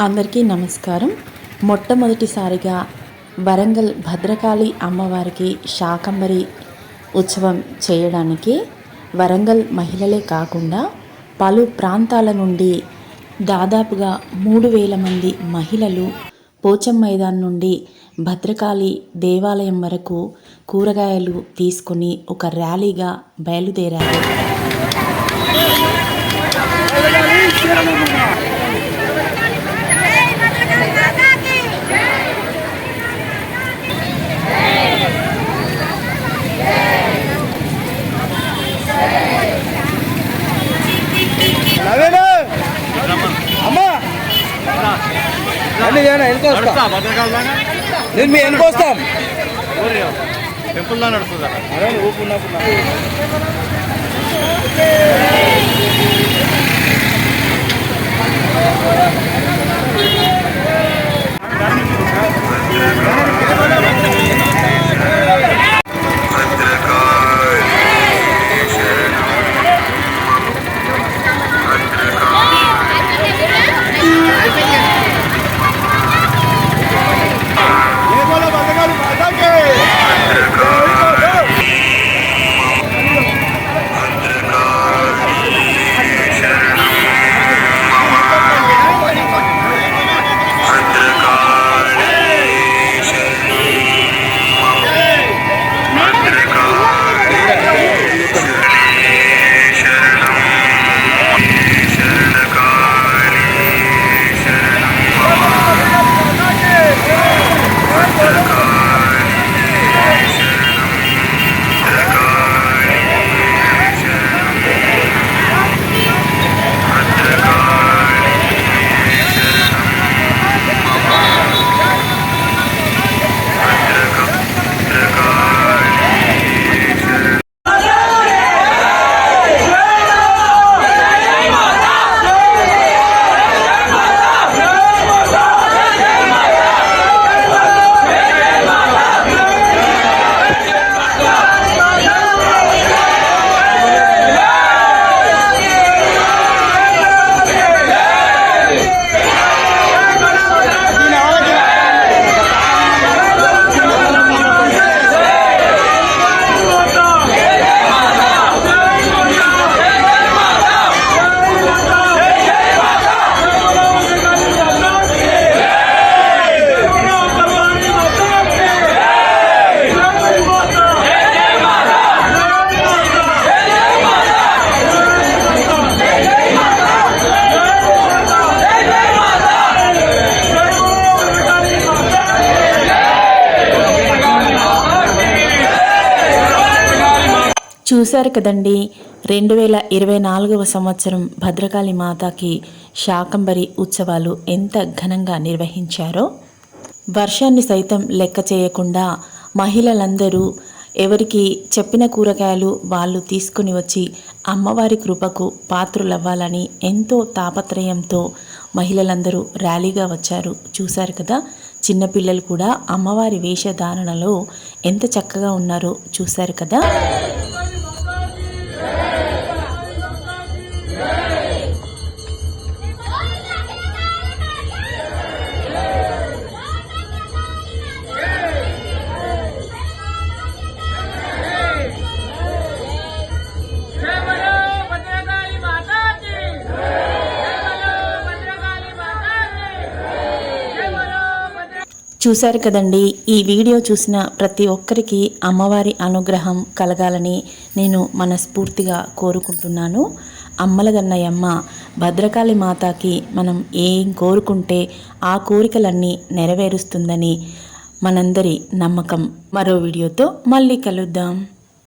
అందరికీ నమస్కారం. మొట్టమొదటిసారిగా వరంగల్ భద్రకాళి అమ్మవారికి శాకంబరి ఉత్సవం చేయడానికి వరంగల్ మహిళలే కాకుండా పలు ప్రాంతాల నుండి దాదాపుగా 3000 మంది మహిళలు పోచం మైదాన్ నుండి భద్రకాళి దేవాలయం వరకు కూరగాయలు తీసుకుని ఒక ర్యాలీగా బయలుదేరారు. నేను మీ వెనక వస్తాం. టెంపుల్లో నడుస్తుందా చూశారు కదండి, 2024 సంవత్సరం భద్రకాళి మాతాకి శాకంబరి ఉత్సవాలు ఎంత ఘనంగా నిర్వహించారో. వర్షాన్ని సైతం లెక్క చేయకుండా మహిళలందరూ ఎవరికి చెప్పిన కూరగాయలు వాళ్ళు తీసుకుని వచ్చి అమ్మవారి కృపకు పాత్రులవ్వాలని ఎంతో తాపత్రయంతో మహిళలందరూ ర్యాలీగా వచ్చారు. చూశారు కదా, చిన్నపిల్లలు కూడా అమ్మవారి వేషధారణలో ఎంత చక్కగా ఉన్నారో చూశారు కదా. చూశారు కదండి, ఈ వీడియో చూసిన ప్రతి ఒక్కరికి అమ్మవారి అనుగ్రహం కలగాలని నేను మనస్ఫూర్తిగా కోరుకుంటున్నాను. అమ్మలగన్నయమ్మ భద్రకాళి మాతాకి మనం ఏం కోరుకుంటే ఆ కోరికలన్నీ నెరవేరుస్తుందని మనందరి నమ్మకం. మరో వీడియోతో మళ్ళీ కలుద్దాం.